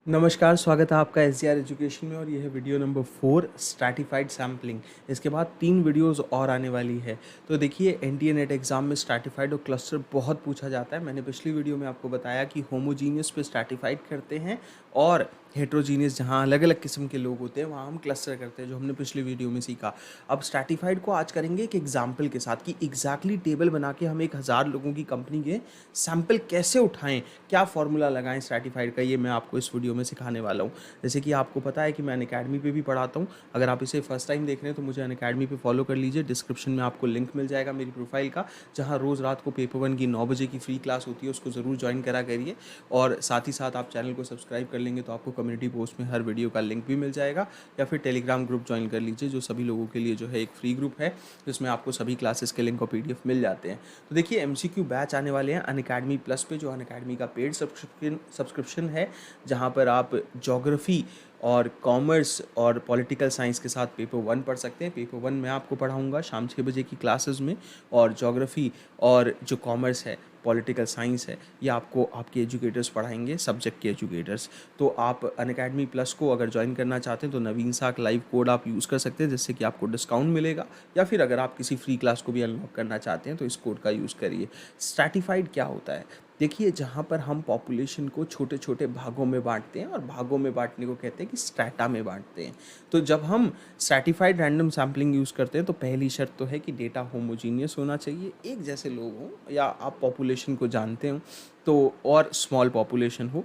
नमस्कार, स्वागत है आपका एसजीआर एजुकेशन में और यह है वीडियो नंबर 4 स्ट्रैटिफाइड सैम्पलिंग। इसके बाद 3 वीडियोस और आने वाली है। तो देखिए, एनडीए नेट एग्जाम में स्ट्रैटिफाइड और क्लस्टर बहुत पूछा जाता है। मैंने पिछली वीडियो में आपको बताया कि होमोजीनियस पे स्ट्रैटिफाइड करते हैं और हेट्रोजीनियस जहाँ अलग अलग किस्म के लोग होते हैं वहाँ हम क्लस्टर करते हैं, जो हमने पिछली वीडियो में सीखा। अब स्ट्रैटिफाइड को आज करेंगे एक एग्जाम्पल के साथ कि एग्जैक्टली टेबल बना के हम 1000 लोगों की कंपनी के सैम्पल कैसे उठाएं, क्या फॉर्मूला लगाएं स्ट्रैटिफाइड का, ये मैं आपको इस वीडियो में सिखाने वाला हूँ। जैसे कि आपको पता है कि मैं अनअकैडमी पे भी पढ़ाता हूँ। अगर आप इसे फर्स्ट टाइम देख रहे हैं तो मुझे अनअकैडमी पे फॉलो कर लीजिए। डिस्क्रिप्शन में आपको लिंक मिल जाएगा मेरी प्रोफाइल का, जहाँ रोज़ रात को पेपर 1 की 9 बजे की फ्री क्लास होती है, उसको ज़रूर ज्वाइन करा करिए। और साथ ही साथ आप चैनल को सब्सक्राइब कर लेंगे तो आपको कम्युनिटी पोस्ट में हर वीडियो का लिंक भी मिल जाएगा, या फिर टेलीग्राम ग्रुप ज्वाइन कर लीजिए, जो सभी लोगों के लिए जो है एक फ्री ग्रुप है, जिसमें आपको सभी क्लासेस के लिंक और पीडीएफ मिल जाते हैं। तो देखिए, एमसीक्यू बैच आने वाले हैं अनअकैडमी प्लस पे, जो अनअकैडमी का पेड सब्सक्रिप्शन है, जहाँ पर आप ज्योग्राफी और कॉमर्स और पॉलिटिकल साइंस के साथ पेपर 1 पढ़ सकते हैं। पेपर 1 मैं आपको पढ़ाऊंगा शाम 6 बजे की क्लासेस में, और ज्योग्राफी और जो कॉमर्स है, पॉलिटिकल साइंस है, ये आपको आपके एजुकेटर्स पढ़ाएंगे, सब्जेक्ट के एजुकेटर्स। तो आप अनअकैडमी प्लस को अगर ज्वाइन करना चाहते हैं तो नवीन साक लाइव कोड आप यूज़ कर सकते हैं, जिससे कि आपको डिस्काउंट मिलेगा। या फिर अगर आप किसी फ्री क्लास को भी अनलॉक करना चाहते हैं तो इस कोड का यूज़ करिए। स्ट्रैटिफाइड क्या होता है? देखिए, जहाँ पर हम पॉपुलेशन को छोटे छोटे भागों में बांटते हैं, और भागों में बांटने को कहते हैं कि स्ट्रैटा में बांटते हैं। तो जब हम स्ट्रैटिफाइड रैंडम सैम्पलिंग यूज़ करते हैं तो पहली शर्त तो है कि डेटा होमोजीनियस होना चाहिए, एक जैसे लोग हों, या आप पॉपुलेशन को जानते हो तो, और स्मॉल पॉपुलेशन हो।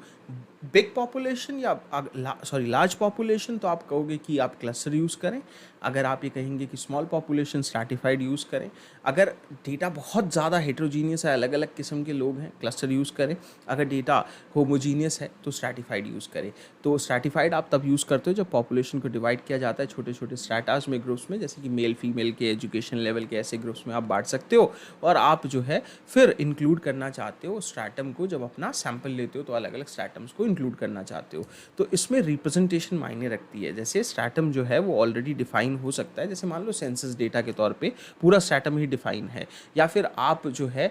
बिग पॉपुलेशन या लार्ज पॉपुलेशन तो आप कहोगे कि आप क्लस्टर यूज़ करें। अगर आप ये कहेंगे कि स्मॉल पॉपुलेशन स्ट्रैटिफाइड यूज़ करें। अगर डेटा बहुत ज़्यादा हेट्रोजीनियस है, अलग अलग किस्म के लोग हैं, क्लस्टर यूज़ करें। अगर डेटा होमोजीनियस है तो स्ट्रैटिफाइड यूज़ करें। तो स्ट्रैटिफाइड आप तब यूज़ करते हो जब पॉपुलेशन को डिवाइड किया जाता है छोटे छोटे स्ट्रैटास में, ग्रुप्स में, जैसे कि मेल फीमेल के, एजुकेशन लेवल के, ऐसे ग्रुप्स में आप बांट सकते हो। और आप जो है फिर इंक्लूड करना चाहते हो स्ट्रैटम को, जब अपना सैंपल लेते हो तो अलग अलग स्ट्रैटम्स को इंक्लूड करना चाहते हो। तो इसमें रिप्रेजेंटेशन मायने रखती है। जैसे स्ट्रैटम जो है वो ऑलरेडी डिफाइन हो सकता है, जैसे मान लो सेंसस डेटा के तौर पे पूरा स्ट्रैटम ही डिफाइन है, या फिर आप जो है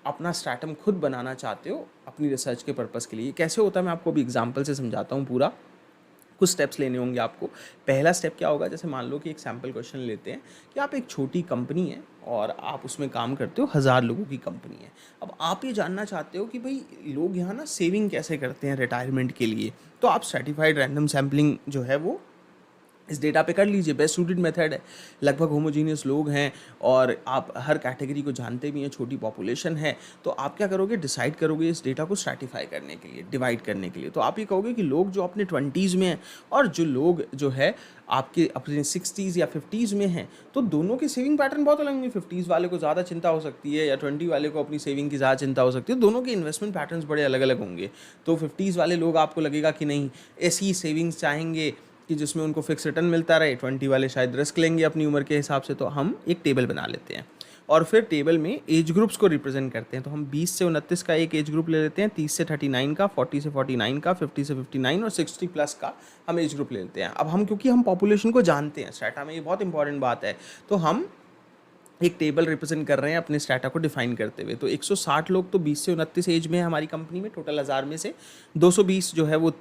अपना स्ट्रैटम खुद बनाना चाहते हो अपनी रिसर्च के पर्पस के लिए। कैसे होता है मैं आपको अभी एग्जांपल से समझाता हूँ पूरा। कुछ स्टेप्स लेने होंगे आपको। पहला स्टेप क्या होगा, जैसे मान लो कि एक सैम्पल क्वेश्चन लेते हैं कि आप एक छोटी कंपनी है और आप उसमें काम करते हो, 1000 लोगों की कंपनी है। अब आप ये जानना चाहते हो कि भाई लोग यहाँ ना सेविंग कैसे करते हैं रिटायरमेंट के लिए। तो आप स्ट्रैटिफाइड रैंडम सैम्पलिंग जो है वो इस डेटा पे कर लीजिए। बेस्ट सूटेड मेथड है, लगभग होमोजीनियस लोग हैं और आप हर कैटेगरी को जानते भी हैं, छोटी पॉपुलेशन है। तो आप क्या करोगे, डिसाइड करोगे इस डेटा को स्ट्रैटिफाई करने के लिए, डिवाइड करने के लिए। तो आप ये कहोगे कि लोग जो अपने 20s में हैं और जो लोग जो है आपके अपने 60s या 50s में हैं, तो दोनों के सेविंग पैटर्न बहुत अलग होंगे। 50s वाले को ज़्यादा चिंता हो सकती है, या 20 वाले को अपनी सेविंग की ज़्यादा चिंता हो सकती है। दोनों के इन्वेस्टमेंट पैटर्न्स बड़े अलग अलग होंगे। तो 50s वाले लोग, आपको लगेगा कि नहीं, ऐसी सेविंग्स चाहेंगे कि जिसमें उनको फिक्स रिटर्न मिलता रहे। 20 वाले शायद रिस्क लेंगे अपनी उम्र के हिसाब से। तो हम एक टेबल बना लेते हैं और फिर टेबल में एज ग्रुप्स को रिप्रेजेंट करते हैं। तो हम 20 से 29 का एक एज ग्रुप ले लेते हैं, 30 से 39 का, 40 से 49 का, 50 से 59 और 60 प्लस का हम एज ग्रुप ले लेते हैं। अब हम, क्योंकि हम पॉपुलेशन को जानते हैं, स्ट्रैटा में ये बहुत इंपॉर्टेंट बात है, तो हम एक टेबल रिप्रेजेंट कर रहे हैं अपने स्ट्रैटा को डिफाइन करते हुए। तो 160 लोग तो 20 से 29 एज में है हमारी कंपनी में, टोटल 1000 में से 220 जो है वो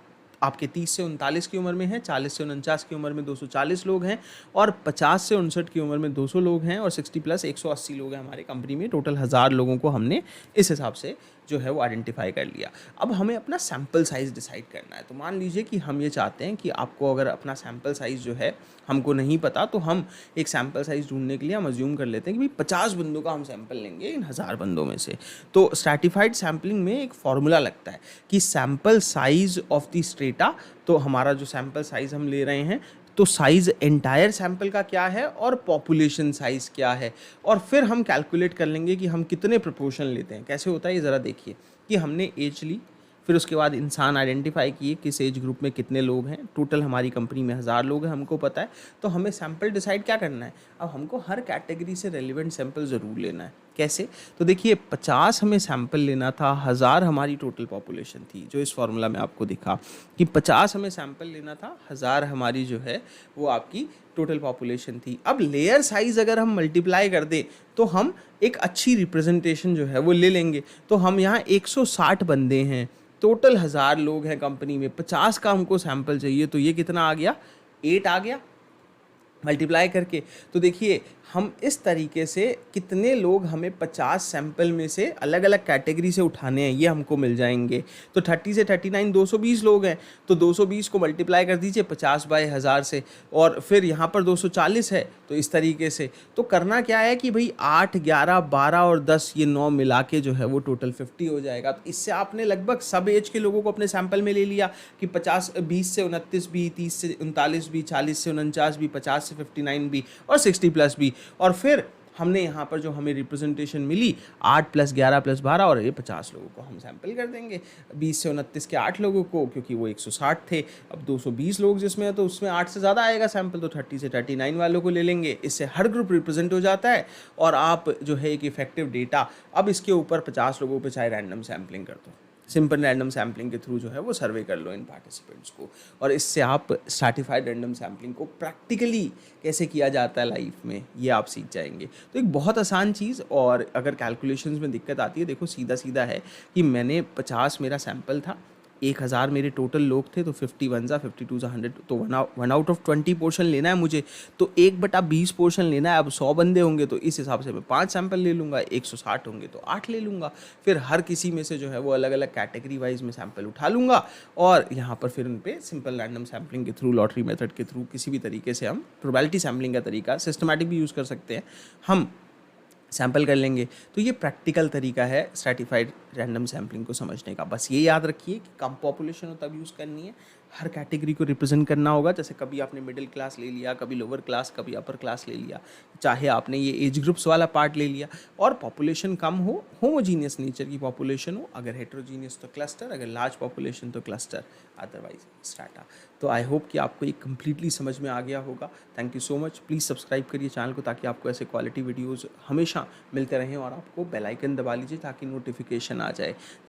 आपके 30 से 39 की उम्र में है, 40 से 49 की उम्र में 240 लोग हैं, और 50 से 59 की उम्र में 200 लोग हैं, और 60 प्लस 180 लोग हैं हमारे कंपनी में। टोटल 1000 लोगों को हमने इस हिसाब से जो है वो आइडेंटिफाई कर लिया। अब हमें अपना सैम्पल साइज़ डिसाइड करना है। तो मान लीजिए कि हम ये चाहते हैं कि आपको अगर अपना सैम्पल साइज़ जो है हमको नहीं पता, तो हम एक सैम्पल साइज़ ढूंढने के लिए हम अज्यूम कर लेते हैं कि भाई 50 बंदों का हम सैम्पल लेंगे इन 1000 बंदों में से। तो स्ट्रैटिफाइड सैम्पलिंग में एक फॉर्मूला लगता है कि sample size of the strata, तो हमारा जो सैम्पल साइज़ हम ले रहे हैं, तो साइज़ एंटायर सैम्पल का क्या है और पॉपुलेशन साइज़ क्या है, और फिर हम कैलकुलेट कर लेंगे कि हम कितने प्रोपोर्शन लेते हैं। कैसे होता है ये ज़रा देखिए, कि हमने एज ली, फिर उसके बाद इंसान आइडेंटिफाई किए किस एज ग्रुप में कितने लोग हैं। टोटल हमारी कंपनी में 1000 लोग हैं, हमको पता है। तो हमें सैम्पल डिसाइड क्या करना है, अब हमको हर कैटेगरी से रेलिवेंट सैम्पल ज़रूर लेना है। कैसे? तो देखिए 50 हमें सैंपल लेना था, 1000 हमारी टोटल पॉपुलेशन थी, जो इस फार्मूला में आपको दिखा कि 50 हमें सैंपल लेना था, 1000 हमारी जो है वो आपकी टोटल पॉपुलेशन थी। अब लेयर साइज अगर हम मल्टीप्लाई कर दें तो हम एक अच्छी रिप्रेजेंटेशन जो है वो ले लेंगे। तो हम यहाँ 160 बंदे हैं, टोटल 1000 लोग हैं कंपनी में, 50 का हमको सैंपल चाहिए, तो ये कितना आ गया? 8 आ गया मल्टीप्लाई करके। तो देखिए हम इस तरीके से कितने लोग हमें 50 सैंपल में से अलग अलग कैटेगरी से उठाने हैं ये हमको मिल जाएंगे। तो 30 से 39 220 लोग हैं, तो 220 को मल्टीप्लाई कर दीजिए 50/1000 से, और फिर यहाँ पर 240 है, तो इस तरीके से। तो करना क्या है कि भाई 8, 11, 12 और 10 ये 9 मिला के जो है वो टोटल 50 हो जाएगा। तो इससे आपने लगभग सब एज के लोगों को अपने सैंपल में ले लिया कि 20 से 29 भी, 30 से 39 भी, 40 से 49 भी, 50 से 59 भी और 60+ भी। और फिर हमने यहाँ पर जो हमें रिप्रेजेंटेशन मिली 8 + 11 + 12 और ये 50 लोगों को हम सैंपल कर देंगे। 20 से 29 के 8 लोगों को, क्योंकि वो 160 थे, अब 220 लोग जिसमें है तो उसमें 8 से ज़्यादा आएगा सैंपल, तो 30 से 39 वालों को ले लेंगे। इससे हर ग्रुप रिप्रेजेंट हो जाता है और आप जो है एक इफेक्टिव डेटा, अब इसके ऊपर 50 लोगों पर चाहे रैंडम सैम्पलिंग कर दो, सिंपल रैंडम सैम्पलिंग के थ्रू जो है वो सर्वे कर लो इन पार्टिसिपेंट्स को, और इससे आप स्ट्रैटिफाइड रैंडम सैम्पलिंग को प्रैक्टिकली कैसे किया जाता है लाइफ में ये आप सीख जाएंगे। तो एक बहुत आसान चीज़, और अगर कैलकुलेशंस में दिक्कत आती है, देखो सीधा सीधा है कि मैंने 50 मेरा सैंपल था, 1000 मेरे टोटल लोग थे, तो 50 1 ज़ा 52 ज़ा 100, तो 1 आउट ऑफ 20 पोर्शन लेना है मुझे, तो 1/20 पोर्शन लेना है। अब 100 बंदे होंगे तो इस हिसाब से मैं 5 सैंपल ले लूँगा, 160 होंगे तो 8 ले लूँगा। फिर हर किसी में से जो है वो अलग अलग कैटेगरी वाइज में सैंपल उठा लूँगा, और यहाँ पर फिर उन पर सिंपल रैंडम सैम्पलिंग के थ्रू, लॉटरी मेथड के थ्रू, किसी भी तरीके से हम प्रोबेबिलिटी सैम्पलिंग का तरीका सिस्टमैटिक भी यूज़ कर सकते हैं, हम सैंपल कर लेंगे। तो ये प्रैक्टिकल तरीका है स्ट्रैटिफाइड रैंडम सैम्पलिंग को समझने का। बस ये याद रखिए कि कम पॉपुलेशन हो तब यूज़ करनी है, हर कैटेगरी को रिप्रेजेंट करना होगा। जैसे कभी आपने मिडिल क्लास ले लिया, कभी लोअर क्लास, कभी अपर क्लास ले लिया, चाहे आपने ये एज ग्रुप्स वाला पार्ट ले लिया, और पॉपुलेशन कम हो, होमोजीनियस नेचर की पॉपुलेशन हो, अगर हेट्रोजीनियस तो क्लस्टर, अगर लार्ज पॉपुलेशन तो क्लस्टर, अदरवाइज स्ट्रैटा। तो आई होप कि आपको ये कम्प्लीटली समझ में आ गया होगा। Thank you so much. Please subscribe करिए चैनल को, ताकि आपको ऐसे क्वालिटी वीडियोज़ हमेशा मिलते रहें, और आपको बेल आइकन दबा लीजिए ताकि नोटिफिकेशन आ जाए।